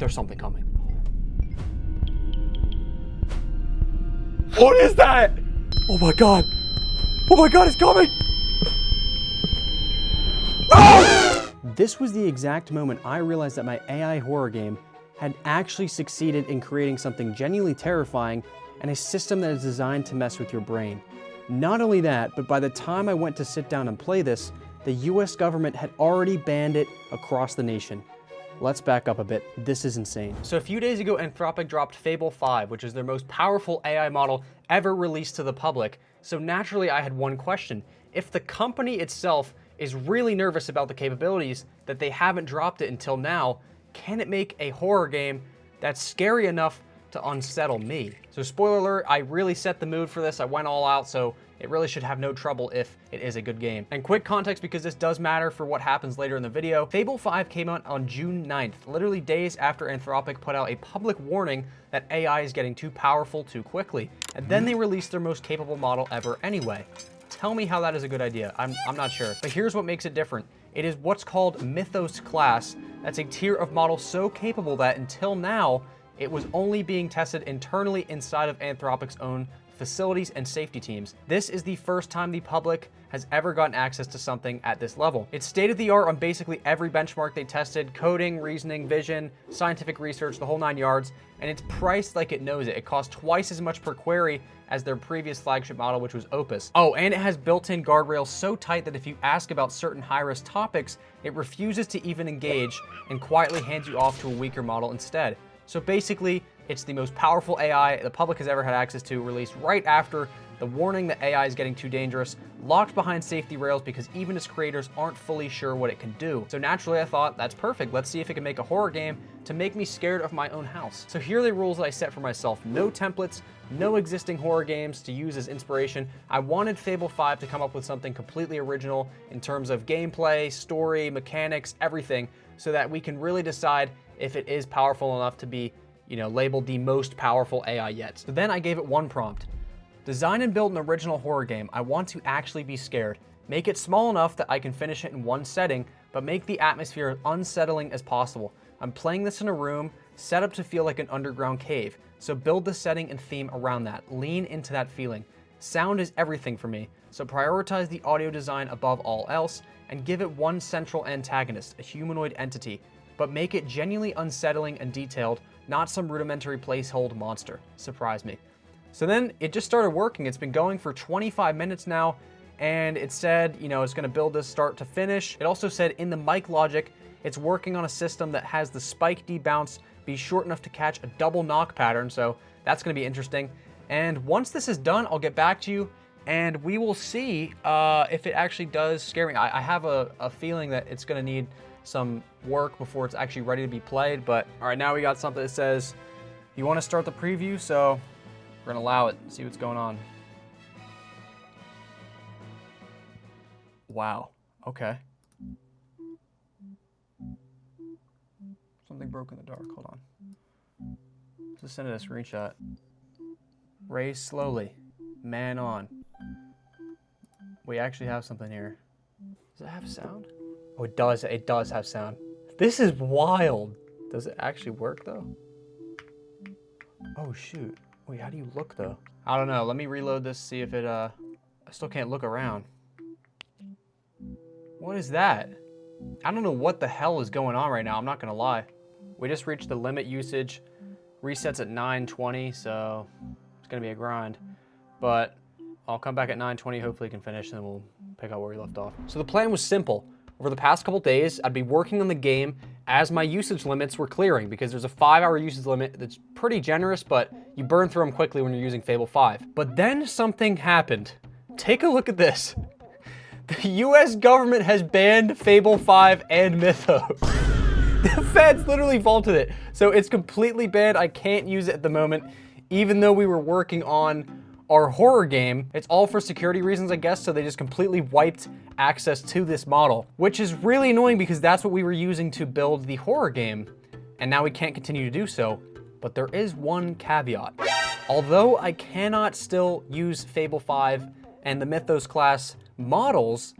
there's something coming. What is that? Oh my God. Oh my God, it's coming. Oh! This was the exact moment I realized that my AI horror game had actually succeeded in creating something genuinely terrifying and a system that is designed to mess with your brain. Not only that, but by the time I went to sit down and play this, the US government had already banned it across the nation. Let's back up a bit. This is insane. So a few days ago, Anthropic dropped Fable 5, which is their most powerful AI model ever released to the public. So naturally, I had one question. If the company itself is really nervous about the capabilities that they haven't dropped it until now, can it make a horror game that's scary enough to unsettle me? So spoiler alert, I really set the mood for this. I went all out, so it really should have no trouble if it is a good game. And quick context, because this does matter for what happens later in the video, Fable 5 came out on June 9th, literally days after Anthropic put out a public warning that AI is getting too powerful too quickly. And then they released their most capable model ever anyway. Tell me how that is a good idea. I'm not sure. But here's what makes it different. It is what's called Mythos class. That's a tier of model so capable that until now, it was only being tested internally inside of Anthropic's own facilities and safety teams. This is the first time the public has ever gotten access to something at this level. It's state of the art on basically every benchmark they tested: coding, reasoning, vision, scientific research, the whole 9 yards, and it's priced like it knows it. It costs twice as much per query as their previous flagship model, which was Opus. Oh, and it has built-in guardrails so tight that if you ask about certain high-risk topics, it refuses to even engage and quietly hands you off to a weaker model instead. So basically, it's the most powerful AI the public has ever had access to, released right after the warning that AI is getting too dangerous, locked behind safety rails because even its creators aren't fully sure what it can do. So naturally I thought, that's perfect. Let's see if it can make a horror game to make me scared of my own house. So here are the rules that I set for myself. No templates, no existing horror games to use as inspiration. I wanted Fable 5 to come up with something completely original in terms of gameplay, story, mechanics, everything, so that we can really decide if it is powerful enough to be, labeled the most powerful AI yet. So then I gave it one prompt. Design and build an original horror game. I want to actually be scared. Make it small enough that I can finish it in one setting, but make the atmosphere as unsettling as possible. I'm playing this in a room set up to feel like an underground cave, so build the setting and theme around that. Lean into that feeling. Sound is everything for me, so prioritize the audio design above all else, and give it one central antagonist, a humanoid entity, but make it genuinely unsettling and detailed, not some rudimentary placeholder monster. Surprise me. So then it just started working. It's been going for 25 minutes now, and it said, it's gonna build this start to finish. It also said in the mic logic, it's working on a system that has the spike debounce be short enough to catch a double knock pattern, so that's gonna be interesting. And once this is done, I'll get back to you, and we will see if it actually does scare me. I have a feeling that it's gonna need some work before it's actually ready to be played, but all right, now we got something that says, you wanna start the preview, so we're gonna allow it, see what's going on. Wow, okay. Something broke in the dark, hold on. Just send it a screenshot. Raise slowly, man on. We actually have something here. Does it have sound? Oh, it does have sound. This is wild. Does it actually work though? Oh shoot. Wait, how do you look though? I don't know, let me reload this, see if it, I still can't look around. What is that? I don't know what the hell is going on right now, I'm not gonna lie. We just reached the limit usage. Resets at 9:20, so it's gonna be a grind. But I'll come back at 9:20, hopefully can finish, and then we'll pick up where we left off. So the plan was simple. Over the past couple days, I'd be working on the game as my usage limits were clearing, because there's a 5-hour usage limit that's pretty generous, but you burn through them quickly when you're using Fable 5. But then something happened. Take a look at this. The US government has banned Fable 5 and Mythos. The feds literally vaulted it. So it's completely banned. I can't use it at the moment, even though we were working on our horror game. It's all for security reasons, I guess, so they just completely wiped access to this model, which is really annoying because that's what we were using to build the horror game, and now we can't continue to do so. But there is one caveat. Although I cannot still use Fable 5 and the Mythos class models,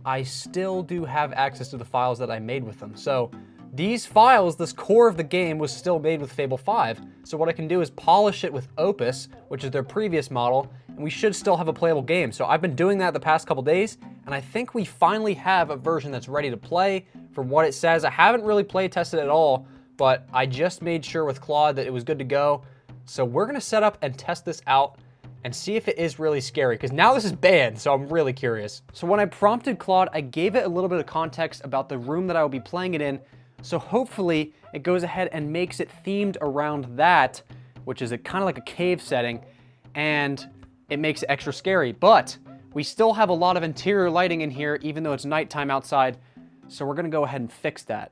I still do have access to the files that I made with them. So these files, this core of the game was still made with Fable 5. So what I can do is polish it with Opus, which is their previous model, and we should still have a playable game. So I've been doing that the past couple days, and I think we finally have a version that's ready to play from what it says. I haven't really play tested at all, but I just made sure with Claude that it was good to go. So we're gonna set up and test this out and see if it is really scary, because now this is banned, so I'm really curious. So when I prompted Claude, I gave it a little bit of context about the room that I will be playing it in, so hopefully it goes ahead and makes it themed around that, which is kind of like a cave setting, and it makes it extra scary. But we still have a lot of interior lighting in here, even though it's nighttime outside, so we're gonna go ahead and fix that.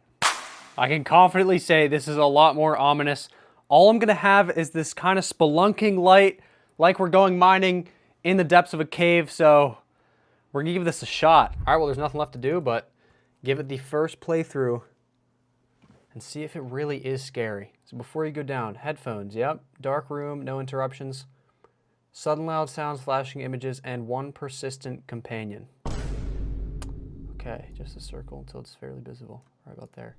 I can confidently say this is a lot more ominous. All I'm gonna have is this kind of spelunking light, like we're going mining in the depths of a cave, so we're gonna give this a shot. All right, well, there's nothing left to do but give it the first playthrough and see if it really is scary. So before you go down, headphones, yep, dark room, no interruptions, sudden loud sounds, flashing images, and one persistent companion. Okay, just a circle until it's fairly visible, right about there.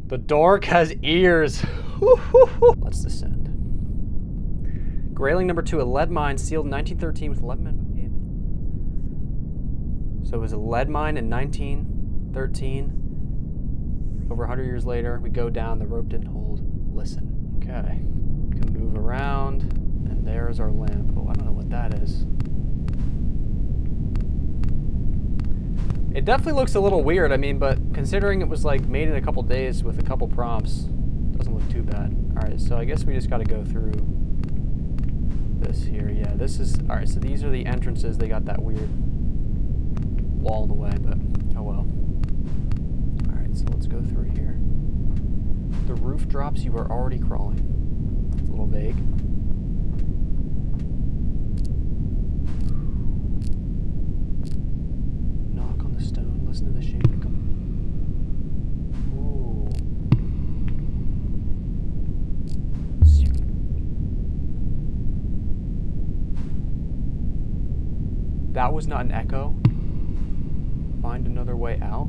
The dark has ears. Let's descend. Grayling number 2, a lead mine sealed in 1913 with 11 men. So it was a lead mine in 1913. Over 100 years later, we go down, the rope didn't hold. Listen. Okay. We can move around, and there's our lamp. Oh, I don't know what that is. It definitely looks a little weird, I mean, but considering it was like made in a couple days with a couple prompts, doesn't look too bad. All right, so I guess we just got to go through this here. Yeah, this is, all right, so these are the entrances. They got that weird wall in the way, but oh well. All right, so let's go through here. The roof drops, you are already crawling. It's a little vague. Knock on the stone, listen to the shaking. Ooh. That was not an echo. Find another way out.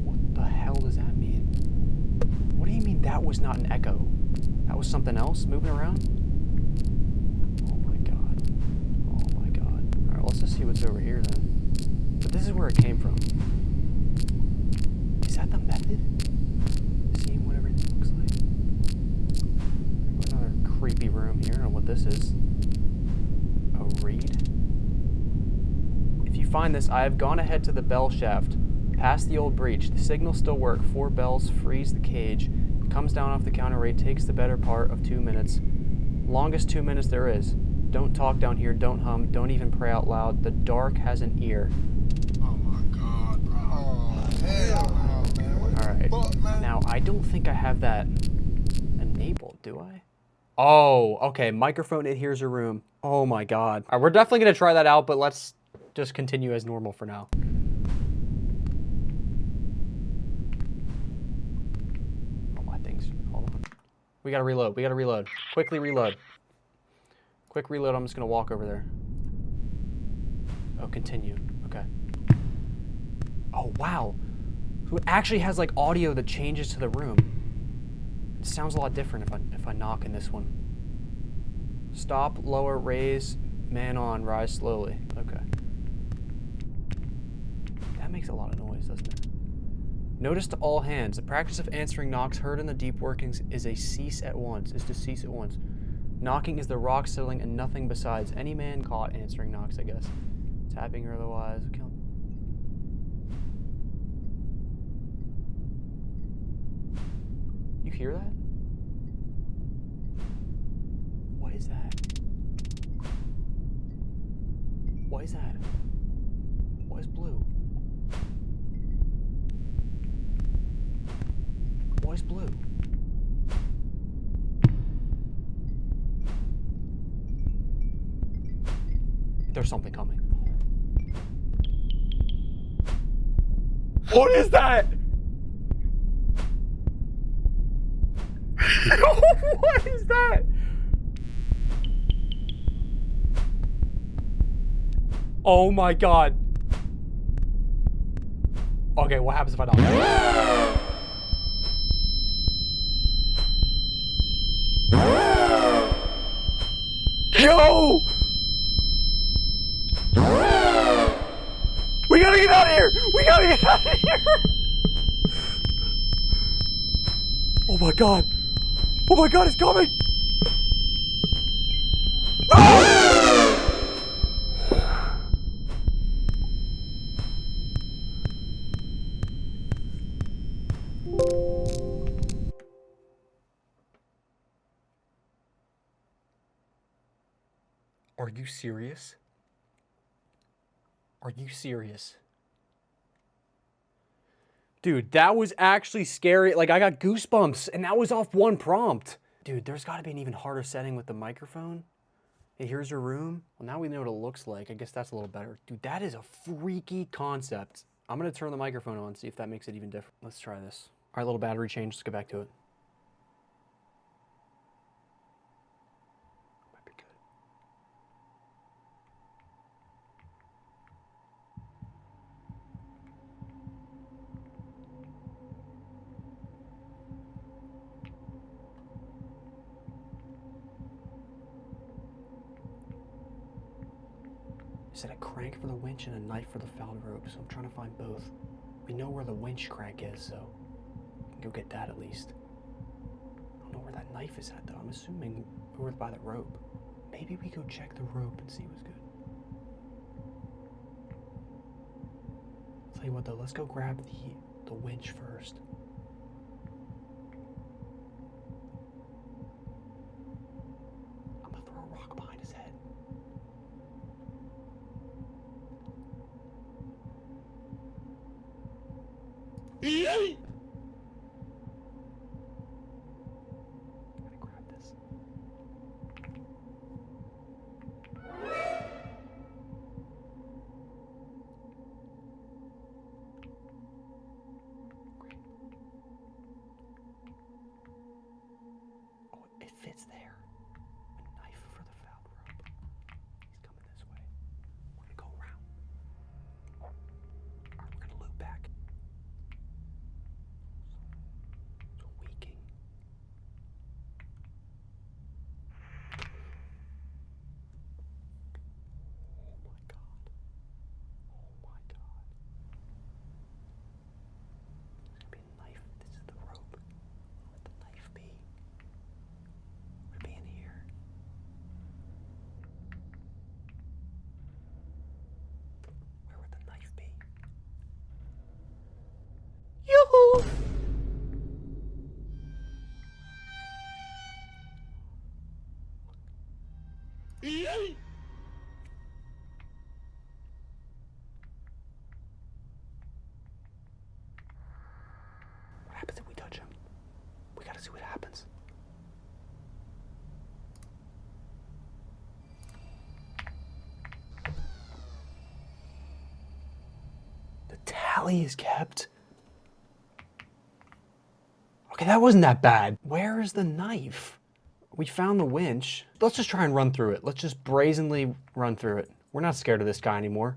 What the hell does that mean? What do you mean that was not an echo? That was something else moving around? Oh my god. Oh my god. Alright, let's just see what's over here then. But this is where it came from. Is that the method? Seeing what everything looks like? Another creepy room here. I don't know what this is. A reed? If you find this, I have gone ahead to the bell shaft, past the old breach. The signals still work. 4 bells freeze the cage. It comes down off the counter rate, takes the better part of 2 minutes. Longest 2 minutes there is. Don't talk down here, don't hum, don't even pray out loud. The dark has an ear. Oh my god, bro. Oh, hell no, man. Alright. Now, I don't think I have that enabled, do I? Oh, okay. Microphone adheres a room. Oh my god. Alright, we're definitely going to try that out, but let's just continue as normal for now. Oh, my things. Hold on. We gotta reload. We gotta reload. Quickly reload. Quick reload. I'm just gonna walk over there. Oh, continue. Okay. Oh, wow. So it actually has like audio that changes to the room. It sounds a lot different if I knock in this one. Stop, lower, raise, man on, rise slowly. Okay. That makes a lot of noise, doesn't it? Notice to all hands, the practice of answering knocks heard in the deep workings is to cease at once. Knocking is the rock settling and nothing besides. Any man caught answering knocks, I guess. Tapping or otherwise. You hear that? What is that? What is that? What is blue? What is blue? There's something coming. What is that? What is that? Oh my god. Okay, what happens if I don't? Yo! We gotta get out of here! We gotta get out of here! Oh my god! Oh my god, it's coming! Are you serious? Are you serious? Dude, that was actually scary. Like, I got goosebumps, and that was off one prompt. Dude, there's got to be an even harder setting with the microphone. Hey, here's your room. Well, now we know what it looks like. I guess that's a little better. Dude, that is a freaky concept. I'm going to turn the microphone on, see if that makes it even different. Let's try this. All right, little battery change. Let's get back to it. Might be good. Is it a crank for the winch and a knife for the fouled rope? So I'm trying to find both. We know where the winch crank is, so we can go get that at least. I don't know where that knife is at, though. I'm assuming we're by the rope. Maybe we go check the rope and see what's good. I'll tell you what, though. Let's go grab the winch first. I'm gonna throw a rock behind his head. Gotta grab this. Great. Oh, it fits there. A knife for the fouled rope. He's coming this way. We're gonna go around. Alright, we're gonna loop back. So weaking. Oh my god. Oh my god. There's gonna be a knife. This is the rope. Where would the knife be? Would it be in here? Where would the knife be? Yoo-hoo! What happens if we touch him? We gotta see what happens. The tally is kept. Okay, that wasn't that bad. Where is the knife? We found the winch. Let's just try and run through it. Let's just brazenly run through it. We're not scared of this guy anymore.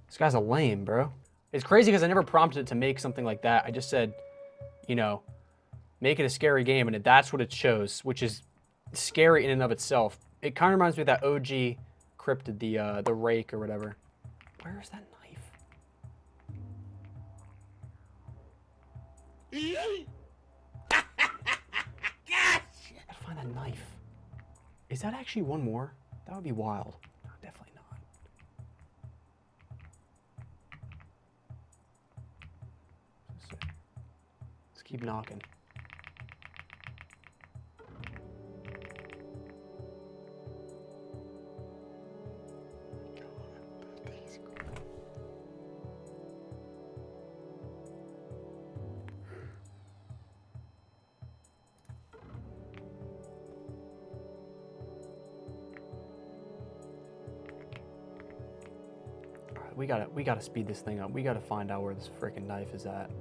This guy's a lame, bro. It's crazy because I never prompted it to make something like that. I just said, you know, make it a scary game, and that's what it shows, which is scary in and of itself. It kind of reminds me of that OG cryptid, the rake or whatever. Where is that knife? Gotta find that knife. Is that actually one more? That would be wild. No, definitely not. Let's keep knocking. We gotta speed this thing up. We gotta find out where this freaking knife is at.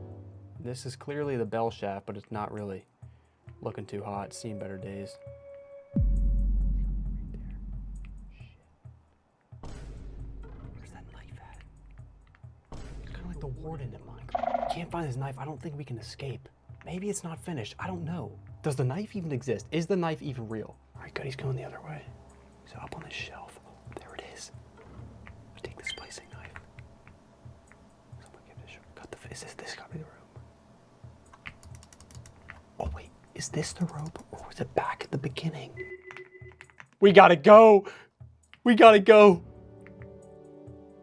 This is clearly the bell shaft, but it's not really looking too hot. It's seen better days. Right there. Shit. Where's that knife at? It's kind of like the important in Minecraft. Can't find this knife. I don't think we can escape. Maybe it's not finished. I don't know. Does the knife even exist? Is the knife even real? All right, good. He's going the other way. So up on this shelf. There it is. Let's take the splicing knife. Someone give it a shot. Cut the face. This gotta be the rope. Oh wait, is this the rope or was it back at the beginning? We gotta go. We gotta go.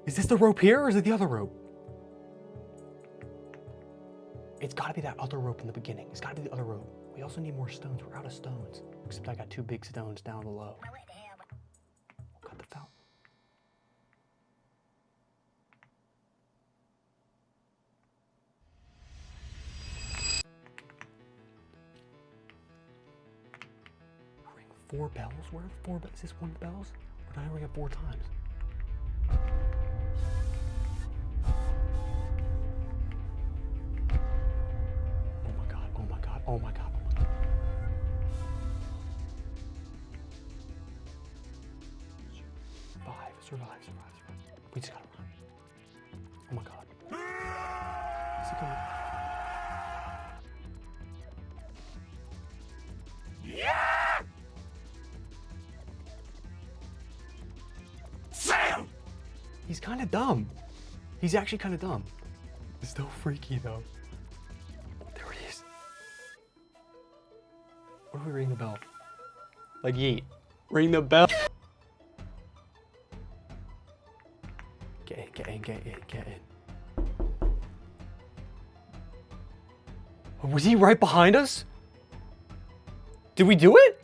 Is this the rope here or is it the other rope? It's gotta be that other rope in the beginning. It's gotta be the other rope. We also need more stones. We're out of stones. Except I got 2 big stones down below. Cut the fountain. Ring 4 bells? Where are the 4 bells? Is this one of the bells? Or did I ring it 4 times? Oh my god, oh my god. Survive. We just gotta run. Oh my god. Is he coming? Yeah! Sam! He's kind of dumb. He's actually kind of dumb. It's still freaky though. What do we ring the bell? Like yeet. Ring the bell. Get in. Was he right behind us? Did we do it?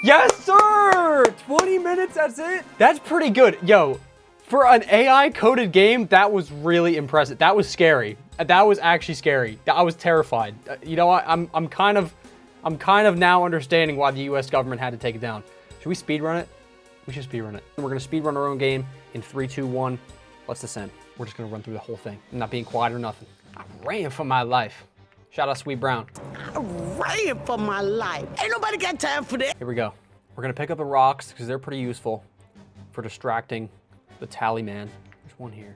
Yes, sir! 20 minutes, that's it? That's pretty good. Yo. For an AI coded game, that was really impressive. That was scary. That was actually scary. I was terrified. You know what? I'm kind of now understanding why the US government had to take it down. Should we speedrun it? We should speedrun it. We're gonna speedrun our own game in 3, 2, 1. Let's descend. We're just gonna run through the whole thing. I'm not being quiet or nothing. I ran for my life. Shout out Sweet Brown. I ran for my life. Ain't nobody got time for that. Here we go. We're gonna pick up the rocks because they're pretty useful for distracting the tally man. There's one here.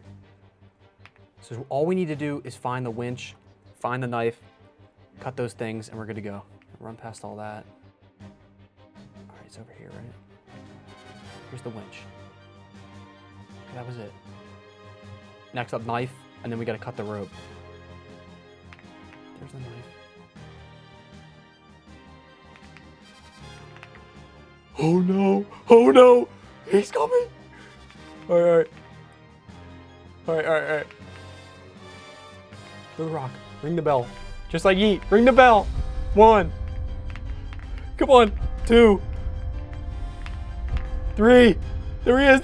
So all we need to do is find the winch, find the knife, cut those things, and we're good to go. Run past all that. All right, it's over here, right? Here's the winch. Okay, that was it. Next up, knife, and then we gotta cut the rope. There's the knife. Oh no! Oh no! He's coming! Alright. Throw the rock. Ring the bell. Just like Yeet. Ring the bell. 1. Come on. 2. 3. There he is.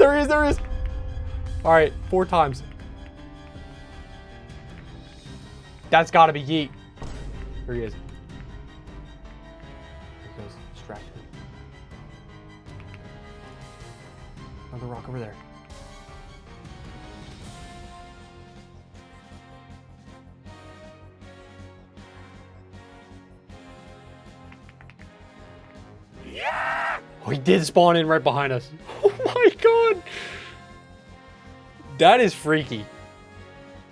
Alright, 4 times. That's gotta be Yeet. There he is. There he goes. Distracted. Another rock over there. Oh, he did spawn in right behind us. Oh my god. That is freaky.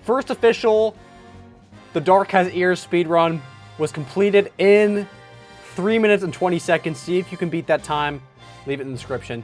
First official The Dark Has Ears speedrun was completed in 3 minutes and 20 seconds. See if you can beat that time. Leave it in the description.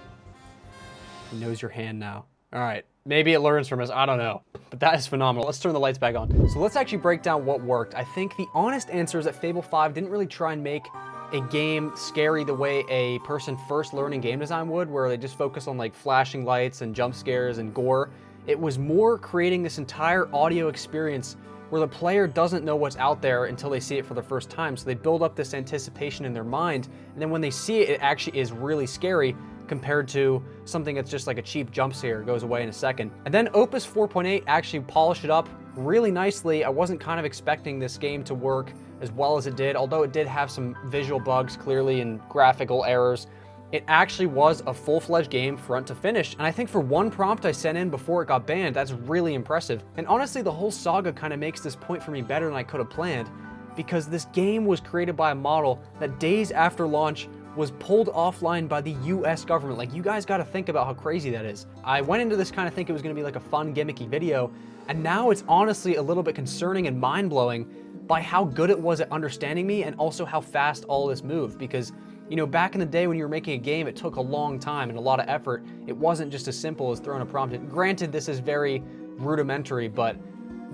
He knows your hand now. All right, maybe it learns from us, I don't know. But that is phenomenal. Let's turn the lights back on. So let's actually break down what worked. I think the honest answer is that Fable 5 didn't really try and make a game scary the way a person first learning game design would, where they just focus on like flashing lights and jump scares and gore. It was more creating this entire audio experience where the player doesn't know what's out there until they see it for the first time. So they build up this anticipation in their mind, and then when they see it, it actually is really scary compared to something that's just like a cheap jump scare, goes away in a second. And then Opus 4.8 actually polished it up really nicely. I wasn't kind of expecting this game to work as well as it did, although it did have some visual bugs clearly and graphical errors. It actually was a full-fledged game front to finish, and I think for one prompt I sent in before it got banned, that's really impressive. And honestly, the whole saga kind of makes this point for me better than I could have planned, because this game was created by a model that days after launch was pulled offline by the US government. Like, you guys gotta think about how crazy that is. I went into this kind of thinking it was gonna be like a fun, gimmicky video, and now it's honestly a little bit concerning and mind-blowing by how good it was at understanding me and also how fast all this moved. Because, you know, back in the day when you were making a game, it took a long time and a lot of effort. It wasn't just as simple as throwing a prompt in. Granted, this is very rudimentary, but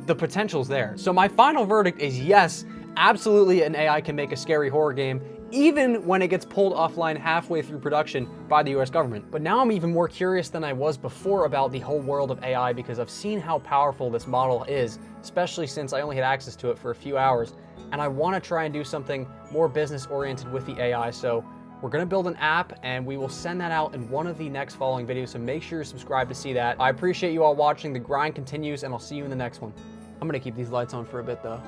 the potential's there. So my final verdict is yes, absolutely an AI can make a scary horror game, even when it gets pulled offline halfway through production by the US government. But now I'm even more curious than I was before about the whole world of AI, because I've seen how powerful this model is, especially since I only had access to it for a few hours, and I want to try and do something more business oriented with the AI. So we're going to build an app, and we will send that out in one of the next following videos, so make sure you're subscribed to see that. I appreciate you all watching. The grind continues, and I'll see you in the next one. I'm going to keep these lights on for a bit though.